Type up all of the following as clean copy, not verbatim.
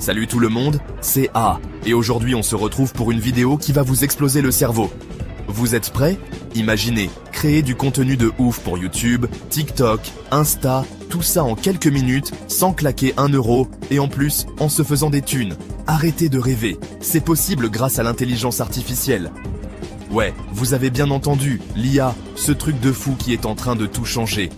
Salut tout le monde, c'est A, et aujourd'hui on se retrouve pour une vidéo qui va vous exploser le cerveau. Vous êtes prêts? Imaginez, créer du contenu de ouf pour YouTube, TikTok, Insta, tout ça en quelques minutes, sans claquer 1 euro, et en plus, en se faisant des thunes. Arrêtez de rêver, c'est possible grâce à l'intelligence artificielle. Ouais, vous avez bien entendu, l'IA, ce truc de fou qui est en train de tout changer.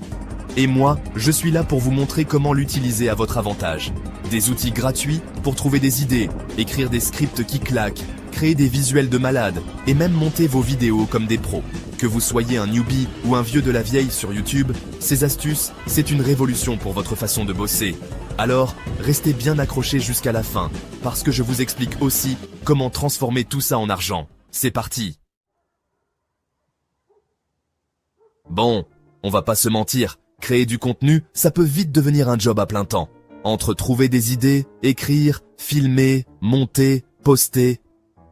Et moi, je suis là pour vous montrer comment l'utiliser à votre avantage. Des outils gratuits pour trouver des idées, écrire des scripts qui claquent, créer des visuels de malades et même monter vos vidéos comme des pros. Que vous soyez un newbie ou un vieux de la vieille sur YouTube, ces astuces, c'est une révolution pour votre façon de bosser. Alors, restez bien accrochés jusqu'à la fin, parce que je vous explique aussi comment transformer tout ça en argent. C'est parti! Bon, on va pas se mentir, créer du contenu, ça peut vite devenir un job à plein temps. Entre trouver des idées, écrire, filmer, monter, poster,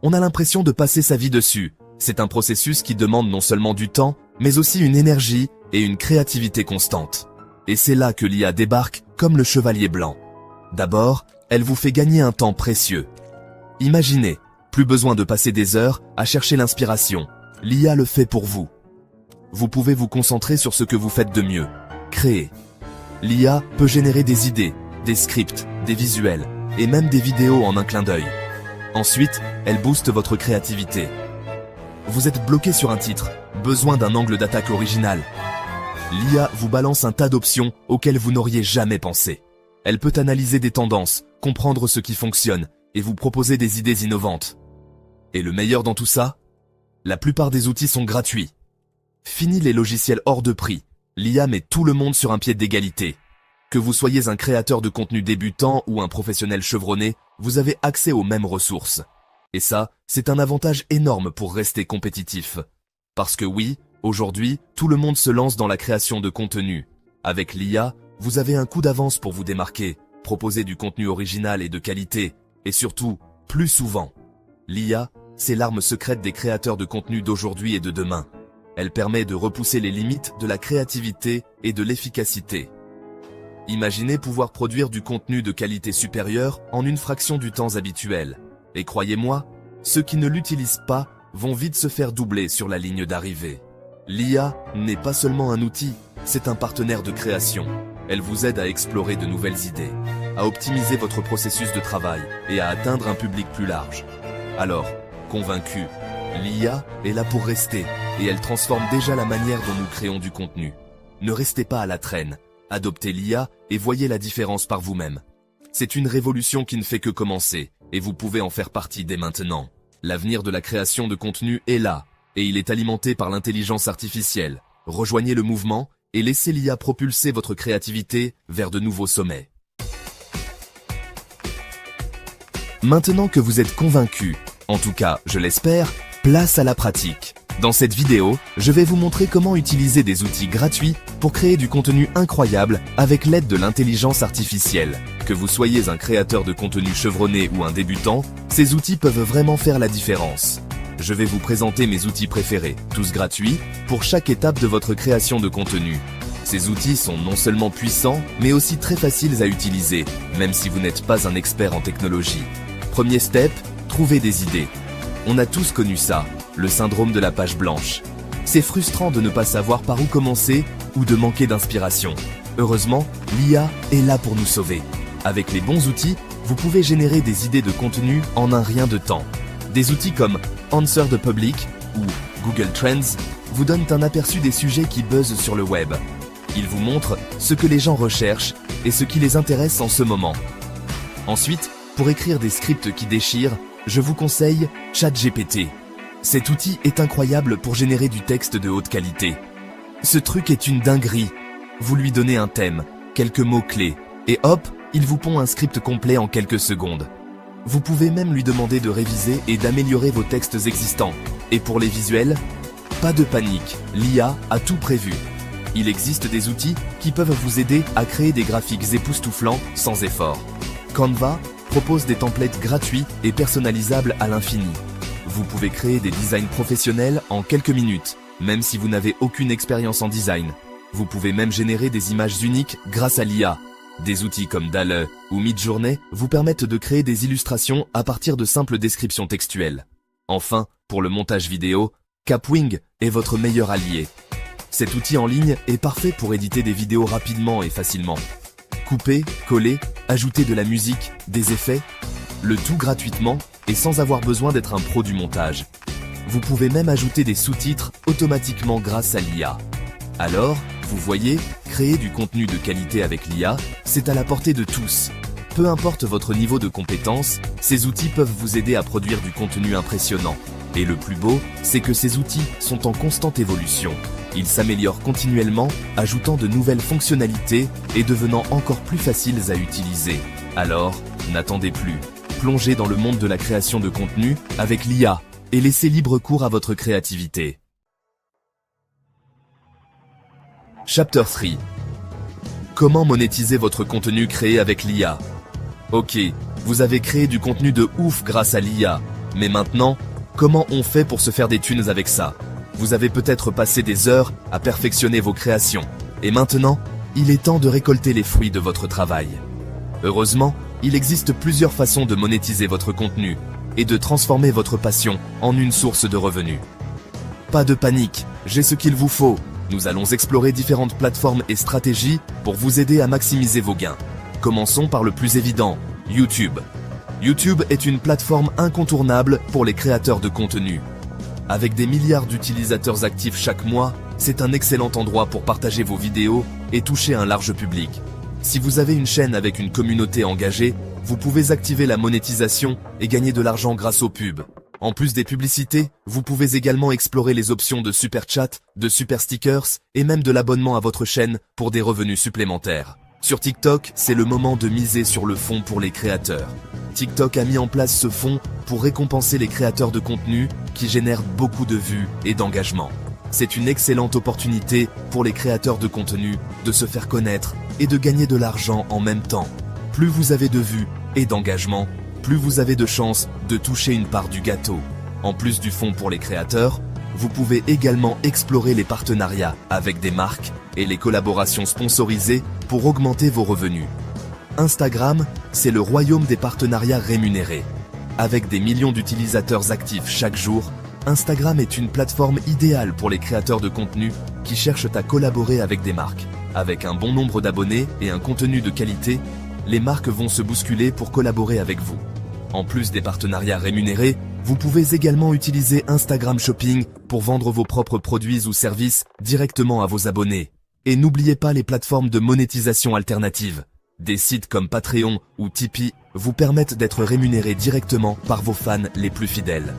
on a l'impression de passer sa vie dessus. C'est un processus qui demande non seulement du temps, mais aussi une énergie et une créativité constante. Et c'est là que l'IA débarque comme le chevalier blanc. D'abord, elle vous fait gagner un temps précieux. Imaginez, plus besoin de passer des heures à chercher l'inspiration. L'IA le fait pour vous. Vous pouvez vous concentrer sur ce que vous faites de mieux. Créer. L'IA peut générer des idées, des scripts, des visuels et même des vidéos en un clin d'œil. Ensuite, elle booste votre créativité. Vous êtes bloqué sur un titre, besoin d'un angle d'attaque original. L'IA vous balance un tas d'options auxquelles vous n'auriez jamais pensé. Elle peut analyser des tendances, comprendre ce qui fonctionne et vous proposer des idées innovantes. Et le meilleur dans tout ça? La plupart des outils sont gratuits. Fini les logiciels hors de prix. L'IA met tout le monde sur un pied d'égalité. Que vous soyez un créateur de contenu débutant ou un professionnel chevronné, vous avez accès aux mêmes ressources. Et ça, c'est un avantage énorme pour rester compétitif. Parce que oui, aujourd'hui, tout le monde se lance dans la création de contenu. Avec l'IA, vous avez un coup d'avance pour vous démarquer, proposer du contenu original et de qualité, et surtout, plus souvent. L'IA, c'est l'arme secrète des créateurs de contenu d'aujourd'hui et de demain. Elle permet de repousser les limites de la créativité et de l'efficacité. Imaginez pouvoir produire du contenu de qualité supérieure en une fraction du temps habituel. Et croyez-moi, ceux qui ne l'utilisent pas vont vite se faire doubler sur la ligne d'arrivée. L'IA n'est pas seulement un outil, c'est un partenaire de création. Elle vous aide à explorer de nouvelles idées, à optimiser votre processus de travail et à atteindre un public plus large. Alors, convaincu, l'IA est là pour rester et elle transforme déjà la manière dont nous créons du contenu. Ne restez pas à la traîne. Adoptez l'IA et voyez la différence par vous-même. C'est une révolution qui ne fait que commencer, et vous pouvez en faire partie dès maintenant. L'avenir de la création de contenu est là, et il est alimenté par l'intelligence artificielle. Rejoignez le mouvement et laissez l'IA propulser votre créativité vers de nouveaux sommets. Maintenant que vous êtes convaincu, en tout cas je l'espère, place à la pratique. Dans cette vidéo, je vais vous montrer comment utiliser des outils gratuits pour créer du contenu incroyable avec l'aide de l'intelligence artificielle. Que vous soyez un créateur de contenu chevronné ou un débutant, ces outils peuvent vraiment faire la différence. Je vais vous présenter mes outils préférés, tous gratuits, pour chaque étape de votre création de contenu. Ces outils sont non seulement puissants, mais aussi très faciles à utiliser, même si vous n'êtes pas un expert en technologie. Premier step, trouver des idées. On a tous connu ça. Le syndrome de la page blanche. C'est frustrant de ne pas savoir par où commencer ou de manquer d'inspiration. Heureusement, l'IA est là pour nous sauver. Avec les bons outils, vous pouvez générer des idées de contenu en un rien de temps. Des outils comme Answer the Public ou Google Trends vous donnent un aperçu des sujets qui buzzent sur le web. Ils vous montrent ce que les gens recherchent et ce qui les intéresse en ce moment. Ensuite, pour écrire des scripts qui déchirent, je vous conseille ChatGPT. Cet outil est incroyable pour générer du texte de haute qualité. Ce truc est une dinguerie. Vous lui donnez un thème, quelques mots-clés, et hop, il vous pond un script complet en quelques secondes. Vous pouvez même lui demander de réviser et d'améliorer vos textes existants. Et pour les visuels, pas de panique, l'IA a tout prévu. Il existe des outils qui peuvent vous aider à créer des graphiques époustouflants sans effort. Canva propose des templates gratuits et personnalisables à l'infini. Vous pouvez créer des designs professionnels en quelques minutes, même si vous n'avez aucune expérience en design. Vous pouvez même générer des images uniques grâce à l'IA. Des outils comme DALL-E ou Midjourney vous permettent de créer des illustrations à partir de simples descriptions textuelles. Enfin, pour le montage vidéo, Kapwing est votre meilleur allié. Cet outil en ligne est parfait pour éditer des vidéos rapidement et facilement. Couper, coller, ajouter de la musique, des effets, le tout gratuitement et sans avoir besoin d'être un pro du montage. Vous pouvez même ajouter des sous-titres automatiquement grâce à l'IA. Alors, vous voyez, créer du contenu de qualité avec l'IA, c'est à la portée de tous. Peu importe votre niveau de compétence, ces outils peuvent vous aider à produire du contenu impressionnant. Et le plus beau, c'est que ces outils sont en constante évolution. Ils s'améliorent continuellement, ajoutant de nouvelles fonctionnalités et devenant encore plus faciles à utiliser. Alors, n'attendez plus. Plongez dans le monde de la création de contenu avec l'IA et laissez libre cours à votre créativité. Chapter 3. Comment monétiser votre contenu créé avec l'IA? Ok, vous avez créé du contenu de ouf grâce à l'IA, mais maintenant, comment on fait pour se faire des thunes avec ça? Vous avez peut-être passé des heures à perfectionner vos créations, et maintenant, il est temps de récolter les fruits de votre travail. Heureusement, il existe plusieurs façons de monétiser votre contenu et de transformer votre passion en une source de revenus. Pas de panique, j'ai ce qu'il vous faut. Nous allons explorer différentes plateformes et stratégies pour vous aider à maximiser vos gains. Commençons par le plus évident, YouTube. YouTube est une plateforme incontournable pour les créateurs de contenu. Avec des milliards d'utilisateurs actifs chaque mois, c'est un excellent endroit pour partager vos vidéos et toucher un large public. Si vous avez une chaîne avec une communauté engagée, vous pouvez activer la monétisation et gagner de l'argent grâce aux pubs. En plus des publicités, vous pouvez également explorer les options de super chat, de super stickers et même de l'abonnement à votre chaîne pour des revenus supplémentaires. Sur TikTok, c'est le moment de miser sur le fonds pour les créateurs. TikTok a mis en place ce fonds pour récompenser les créateurs de contenu qui génèrent beaucoup de vues et d'engagement. C'est une excellente opportunité pour les créateurs de contenu de se faire connaître et de gagner de l'argent en même temps. Plus vous avez de vues et d'engagement, plus vous avez de chances de toucher une part du gâteau. En plus du fonds pour les créateurs, vous pouvez également explorer les partenariats avec des marques et les collaborations sponsorisées pour augmenter vos revenus. Instagram, c'est le royaume des partenariats rémunérés. Avec des millions d'utilisateurs actifs chaque jour, Instagram est une plateforme idéale pour les créateurs de contenu qui cherchent à collaborer avec des marques. Avec un bon nombre d'abonnés et un contenu de qualité, les marques vont se bousculer pour collaborer avec vous. En plus des partenariats rémunérés, vous pouvez également utiliser Instagram Shopping pour vendre vos propres produits ou services directement à vos abonnés. Et n'oubliez pas les plateformes de monétisation alternatives. Des sites comme Patreon ou Tipeee vous permettent d'être rémunérés directement par vos fans les plus fidèles.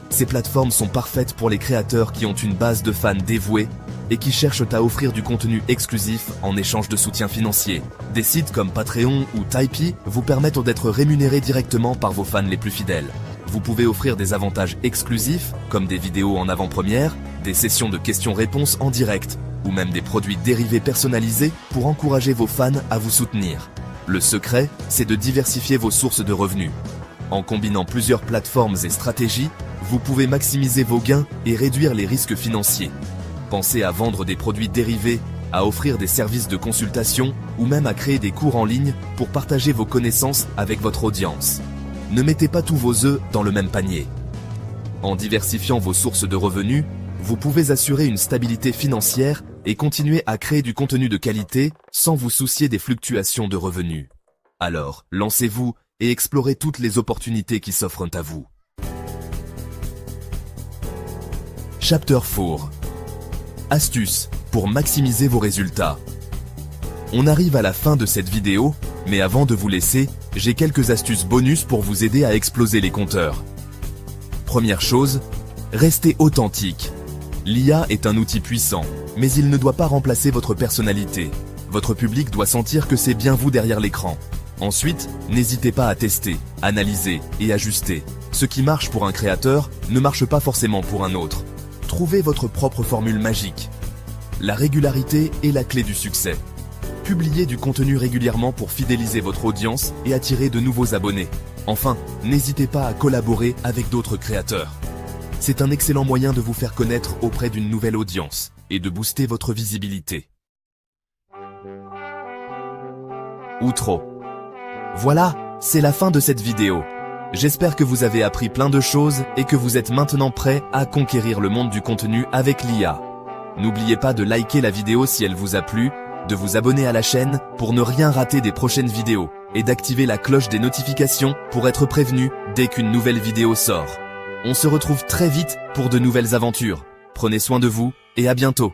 Ces plateformes sont parfaites pour les créateurs qui ont une base de fans dévoués et qui cherchent à offrir du contenu exclusif en échange de soutien financier. Des sites comme Patreon ou Tipeee vous permettent d'être rémunérés directement par vos fans les plus fidèles. Vous pouvez offrir des avantages exclusifs comme des vidéos en avant-première, des sessions de questions-réponses en direct ou même des produits dérivés personnalisés pour encourager vos fans à vous soutenir. Le secret, c'est de diversifier vos sources de revenus. En combinant plusieurs plateformes et stratégies, vous pouvez maximiser vos gains et réduire les risques financiers. Pensez à vendre des produits dérivés, à offrir des services de consultation ou même à créer des cours en ligne pour partager vos connaissances avec votre audience. Ne mettez pas tous vos œufs dans le même panier. En diversifiant vos sources de revenus, vous pouvez assurer une stabilité financière et continuer à créer du contenu de qualité sans vous soucier des fluctuations de revenus. Alors, lancez-vous et explorez toutes les opportunités qui s'offrent à vous. Chapter 4. Astuces pour maximiser vos résultats. On arrive à la fin de cette vidéo, mais avant de vous laisser, j'ai quelques astuces bonus pour vous aider à exploser les compteurs. Première chose, restez authentique. L'IA est un outil puissant, mais il ne doit pas remplacer votre personnalité. Votre public doit sentir que c'est bien vous derrière l'écran. Ensuite, n'hésitez pas à tester, analyser et ajuster. Ce qui marche pour un créateur ne marche pas forcément pour un autre. Trouvez votre propre formule magique. La régularité est la clé du succès. Publiez du contenu régulièrement pour fidéliser votre audience et attirer de nouveaux abonnés. Enfin, n'hésitez pas à collaborer avec d'autres créateurs. C'est un excellent moyen de vous faire connaître auprès d'une nouvelle audience et de booster votre visibilité. ou trop. Voilà, c'est la fin de cette vidéo. J'espère que vous avez appris plein de choses et que vous êtes maintenant prêts à conquérir le monde du contenu avec l'IA. N'oubliez pas de liker la vidéo si elle vous a plu, de vous abonner à la chaîne pour ne rien rater des prochaines vidéos et d'activer la cloche des notifications pour être prévenu dès qu'une nouvelle vidéo sort. On se retrouve très vite pour de nouvelles aventures. Prenez soin de vous et à bientôt.